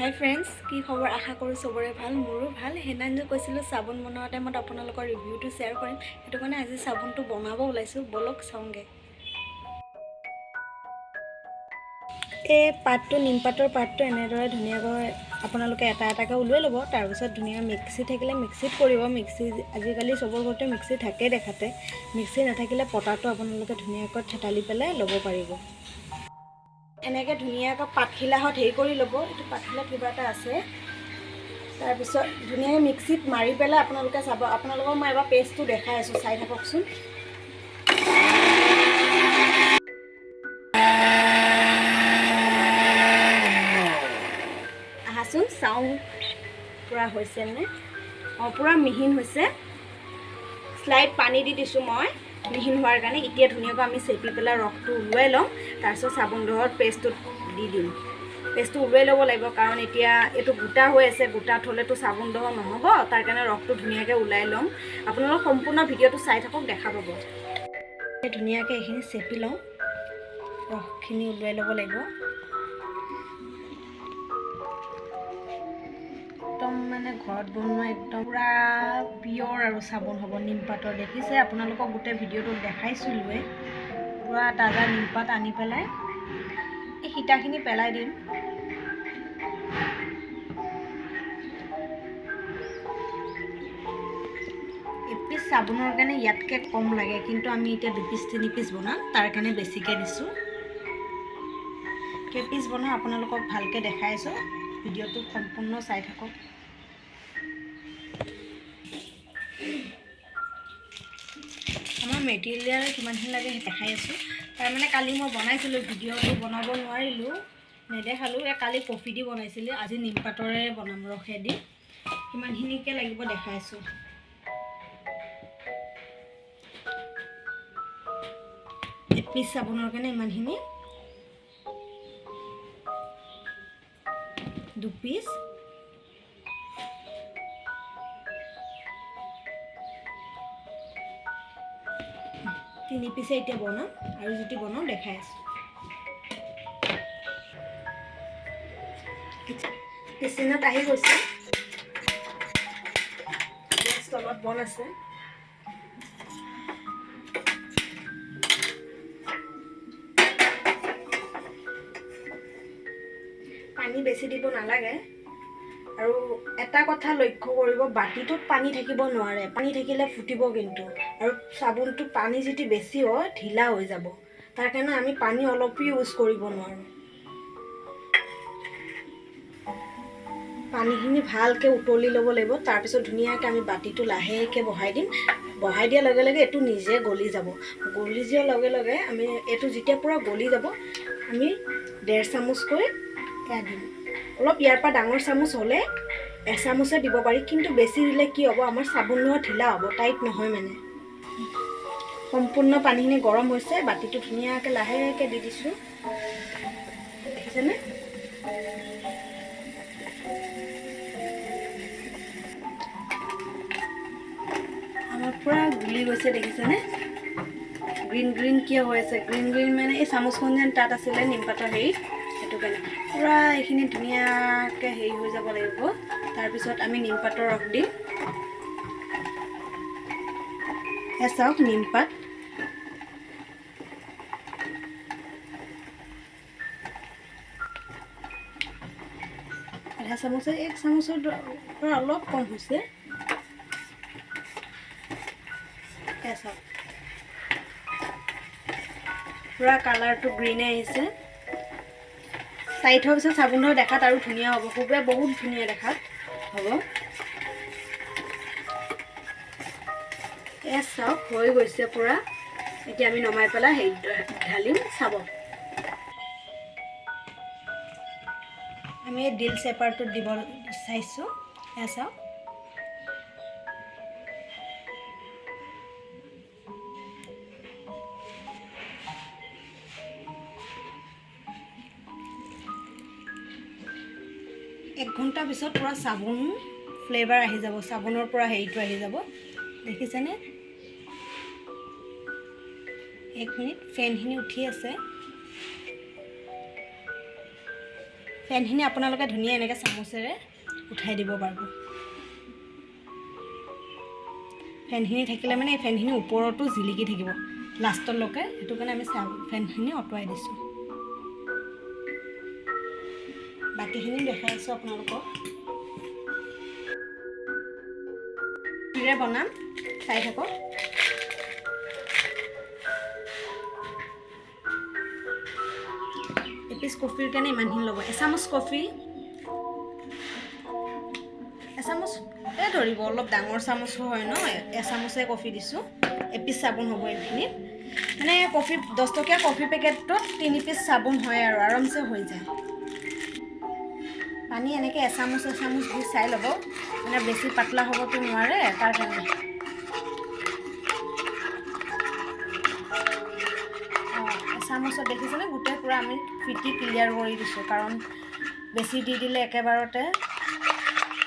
হাই friends, কি খবৰ? আশা কৰোঁ চবৰে ভাল, মোৰো ভাল। সেইদিনা যে কৈছিলোঁ চাবোন বনোৱা টাইমত আপোনালোকৰ ৰিভিউটো শ্বেয়াৰ কৰিম, সেইটো কাৰণে আজি চাবোনটো বনাব ওলাইছোঁ। ব'লক চাওঁগৈ। এই পাতটো, নিমপাতৰ পাতটো এনেদৰে ধুনীয়াকৈ আপোনালোকে এটা এটাকৈ ওলাই ল'ব। তাৰপিছত ধুনীয়াকৈ মিক্সি থাকিলে মিক্সিত কৰিব। মিক্সি আজিকালি চবৰ ঘৰতে মিক্সি থাকেই দেখাতে। মিক্সি নাথাকিলে পটাটো আপোনালোকে ধুনীয়াকৈ থেতালি পেলাই ল'ব পাৰিব। এনেকৈ ধুনীয়াকৈ পাতখিলাহত হেৰি কৰি ল'ব। এইটো পাতখিলা কিবা এটা আছে। তাৰপিছত ধুনীয়াকৈ মিক্সিত মাৰি পেলাই আপোনালোকে চাব। আপোনালোকক মই এবাৰ পেষ্টটো দেখাই আছোঁ, চাই থাককচোন। আহাচোন চাওঁ পূৰা হৈছেনে? পূৰা মিহিন হৈছে। স্লাইড পানী দি দিছোঁ মই মিহিন হোৱাৰ কাৰণে। এতিয়া ধুনীয়াকৈ আমি চেপি পেলাই ৰসটো ওলোৱাই ল'ম। তাৰপিছত চাবোনডোখৰত পেষ্টটোত দি দিম। পেষ্টটো ওলোৱাই ল'ব লাগিব, কাৰণ এতিয়া এইটো গোটা হৈ আছে। গোটা থ'লেতো চাবোনডোখৰ নহ'ব, তাৰ কাৰণে ৰসটো ধুনীয়াকৈ ওলাই ল'ম। আপোনালোক সম্পূৰ্ণ ভিডিঅ'টো চাই থাকক, দেখা পাব। ধুনীয়াকৈ এইখিনি চেপি লওঁ, ৰসখিনি ওলোৱাই ল'ব লাগিব। একদম মানে ঘৰত বনোৱা একদম পূৰা পিয়ৰ আৰু চাবোন হ'ব নিমপাতৰ। দেখিছে, আপোনালোকক গোটেই ভিডিঅ'টো দেখাইছিলোঁৱে। পূৰা তাজা নিমপাত আনি পেলাই এই সীতাখিনি পেলাই দিম। এপিচ চাবোনৰ কাৰণে ইয়াতকৈ কম লাগে, কিন্তু আমি এতিয়া 2 পিচ 3 পিচ বনাম, তাৰ কাৰণে বেছিকৈ দিছোঁ। কেইপিচ বনাওঁ আপোনালোকক ভালকৈ দেখাইছোঁ, ভিডিঅ'টো সম্পূৰ্ণ চাই থাকক। আমাৰ মেটেৰিয়েল কিমানখিনি লাগে দেখাই আছোঁ। তাৰমানে কালি মই বনাইছিলোঁ, ভিডিঅ'টো বনাব নোৱাৰিলোঁ, নেদেখালোঁ। কালি কফি দি বনাইছিলোঁ, আজি নিমপাতৰে বনাম, ৰসেদি। কিমানখিনিকৈ লাগিব দেখাইছোঁ। এপিচ চাবোনৰ কাৰণে ইমানখিনি, 2 পিচ, তিনি পিচে এতিয়া বনাম, আৰু যদি বনাওঁ দেখাই আছোঁ। কিচেনত আহি গৈছে, গেছ তলত বন আছে। পানী বেছি দিব নালাগে। আৰু এটা কথা লক্ষ্য কৰিব, বাতিটোত পানী থাকিব নোৱাৰে। পানী থাকিলে ফুটিব কিন্তু, আৰু চাবোনটো পানী যদি বেছি হয় ঢিলা হৈ যাব। তাৰ কাৰণে আমি পানী অলপো ইউজ কৰিব নোৱাৰোঁ। পানীখিনি ভালকৈ উতলি ল'ব লাগিব। তাৰপিছত ধুনীয়াকৈ আমি বাতিটো লাহেকৈ বহাই দিম। বহাই দিয়াৰ লগে লগে এইটো নিজে গলি যাব। গলি যোৱাৰ লগে লগে আমি এইটো যেতিয়া পূৰা গলি যাব, আমি 1.5 চামুচকৈ এয়া দিম। অলপ ইয়াৰ পৰা ডাঙৰ চামুচ হ'লে 1 চামুচে দিব পাৰি, কিন্তু বেছি দিলে কি হ'ব, আমাৰ চাবোনৰ ঢিলা হ'ব, টাইট নহয় মানে। সম্পূৰ্ণ পানীখিনি গৰম হৈছে, বাতিটো ধুনীয়াকৈ লাহেকৈ দি দিছোঁ, দেখিছেনে? আমাৰ পূৰা গুলি গৈছে, দেখিছেনে? গ্ৰীণ গ্ৰীণ কিয় হৈ আছে? গ্ৰীণ গ্ৰীণ মানে এই চামুচখন যেন তাত আছিলে নিমপাতৰ হেৰি, সেইটো কাৰণে পূৰা এইখিনি ধুনীয়াকৈ হেৰি হৈ যাব লাগিব। তাৰপিছত আমি নিমপাতৰ ৰস দিম। চাওক নিমপাত, আধা চামুচে 1 চামুচৰ পৰা অলপ কম হৈছে। চাওক পূৰা কালাৰটো গ্ৰীণে আহিছে। টাইট হোৱাৰ পিছত চাবোনটো দেখাত আৰু ধুনীয়া হ'ব, খুবেই বহুত ধুনীয়া দেখাত হ'ব। চাওক হৈ গৈছে পূৰা। এতিয়া আমি নমাই পেলাই হেৰি ঢালিম, চাব। আমি ডিল চেপাৰটোত দিব চাইছোঁ, চাওক। এক ঘণ্টাৰ পিছত পূৰা চাবোন ফ্লেভাৰ আহি যাব, চাবোনৰ পৰা হেৰিটো আহি যাব, দেখিছেনে? 1 মিনিট, ফেনখিনি উঠি আছে। ফেনখিনি আপোনালোকে ধুনীয়া এনেকৈ চামুচেৰে উঠাই দিব পাৰিব। ফেনখিনি থাকিলে মানে এই ফেনখিনি ওপৰতো জিলিকি থাকিব লাষ্টলৈকে, সেইটো কাৰণে আমি ফেনখিনি আঁতৰাই দিছোঁ। বাকীখিনি দেখাই আছোঁ আপোনালোকক। কিৰে বনাম চাই থাকক। এপিচ কফিৰ কাৰণে ইমানখিনি ল'ব। এচামুচ কফি, এচামুচে ধৰিব, অলপ ডাঙৰ চামুচ হয় ন, এচামুচে কফি দিছোঁ। এপিচ চাবোন হ'ব এইখিনিত। মানে কফি 10 টকীয়া কফি পেকেটটোত 3 পিচ চাবোন হয় আৰু আৰামছে হৈ যায়। পানী এনেকৈ এচামুচ দি চাই ল'ব, মানে বেছি পাতলা হ'বতো নোৱাৰে তাৰ কাৰণে। এচামুচত দেখিছেনে গোটেই পূৰা আমি ফিটি ক্লিয়াৰ কৰি দিছোঁ, কাৰণ বেছি দি দিলে একেবাৰতে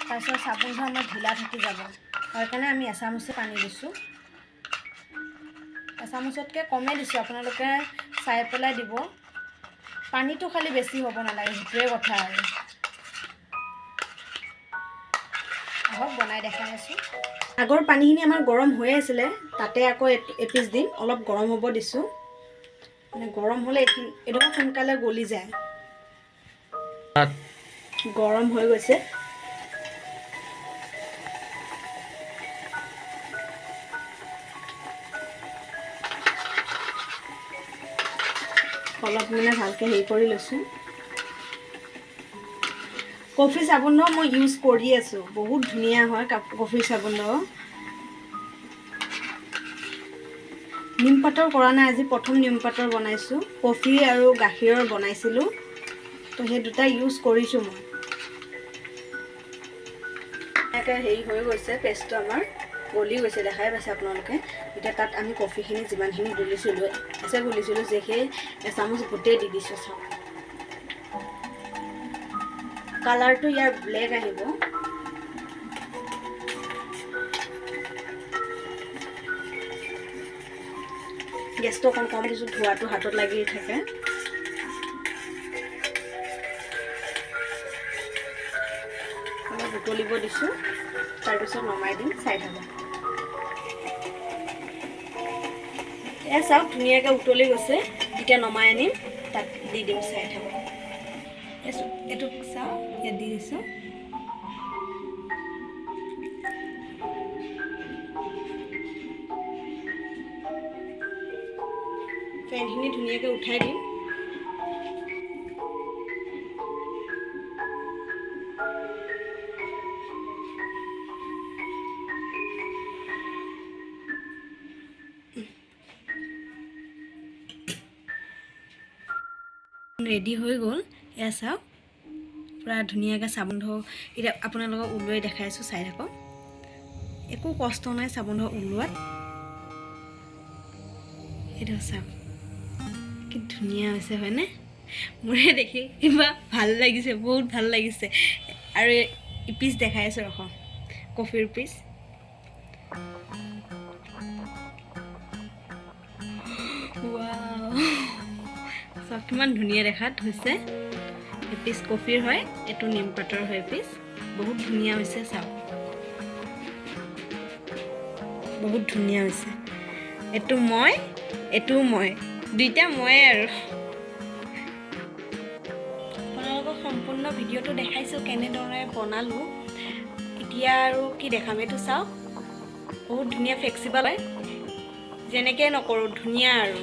তাৰপিছত চাবোনটো আমাৰ ঢিলা থাকি যাব। সেইকাৰণে আমি এচামুচে পানী দিছোঁ। এচামুচতকৈ কমেই দিছোঁ, আপোনালোকে চাই পেলাই দিব। পানীটো খালি বেছি হ'ব নালাগে, সেইটোৱে কথা আৰু। আহক বনাই দেখাই আছোঁ। আগৰ পানীখিনি আমাৰ গৰম হৈ আছিলে, তাতে আকৌ এপিচ দিম, অলপ গৰম হ'ব দিছোঁ। মানে গৰম হ'লে এইডোখৰ সোনকালে গলি যায়। গৰম হৈ গৈছে। অলপ মানে ভালকৈ হেৰি কৰি লৈছোঁ। কফি চাবোন মই ইউজ কৰি আছোঁ, বহুত ধুনীয়া হয় কফি চাবোন। নিমপাতৰ কৰা নাই, আজি প্ৰথম নিমপাতৰ বনাইছোঁ। কফি আৰু গাখীৰৰ বনাইছিলোঁ, তো সেই দুটা ইউজ কৰিছোঁ মই। এনেকৈ হেৰি হৈ গৈছে, পেষ্টটো আমাৰ গলি গৈছে, দেখাই পাইছে আপোনালোকে। এতিয়া তাত আমি কফিখিনি যিমানখিনি গুলিছিলোঁ যে সেই এচামুচ গোটেই দি দিছোঁ। চাওক কালাৰটো ইয়াৰ ব্লেক আহিব। গেছটো অকণ কম দিছোঁ, ধোৱাটো হাতত লাগি থাকে। অলপ উতলিব দিছোঁ, তাৰপিছত নমাই দিম, চাই থাকক। চাওক ধুনীয়াকৈ উতলি গৈছে, এতিয়া নমাই আনিম, তাত দি দিম, চাই থাকক। এইটো চাওক, ইয়াত দি দিছোঁ। ফেনখিনি ধুনীয়াকৈ উঠাই দিম। ৰেডি হৈ গ'ল, এয়া চাওক পূৰা ধুনীয়াকৈ চাবোন ধোৱা। এতিয়া আপোনালোকক ওলোৱাই দেখাইছোঁ, চাই থাকক। একো কষ্ট নাই চাবোন ধোৱা ওলোৱাত। এইটো চাওক কি ধুনীয়া হৈছে, হয়নে? মোৰে দেখি কিবা ভাল লাগিছে, বহুত ভাল লাগিছে। আৰু ইপিচ দেখাই আছোঁ, ৰখ কফিৰ পিচ। চাওক কিমান ধুনীয়া দেখাত হৈছে। এপিচ কফিৰ হয়, এইটো নিমপাতৰ হয় এপিচ। বহুত ধুনীয়া হৈছে, চাওক বহুত ধুনীয়া হৈছে। এইটো মই, দুইটা ময়ে আৰু। আপোনালোকক সম্পূৰ্ণ ভিডিঅ'টো দেখাইছোঁ কেনেদৰে বনালোঁ। এতিয়া আৰু কি দেখাম, এইটো চাওক বহুত ধুনীয়া ফ্লেক্সিবল হয়, যেনেকৈ নকৰোঁ ধুনীয়া আৰু।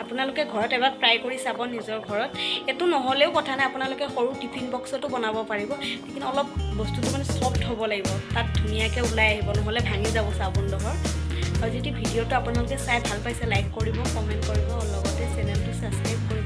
আপোনালোকে ঘৰত এবাৰ ট্ৰাই কৰি চাব নিজৰ ঘৰত। এইটো নহ'লেও কথা নাই, আপোনালোকে সৰু টিফিন বক্সতো বনাব পাৰিব, কিন্তু অলপ বস্তুটো মানে ছফ্ট হ'ব লাগিব, তাত ধুনীয়াকৈ ওলাই আহিব, নহ'লে ভাঙি যাব চাবোনডোখৰ। আৰু যদি ভিডিঅ'টো আপোনালোকে চাই ভাল পাইছে, লাইক কৰিব, কমেণ্ট কৰিব, আৰু লগতে চেনেলটো ছাবস্ক্ৰাইব কৰিব।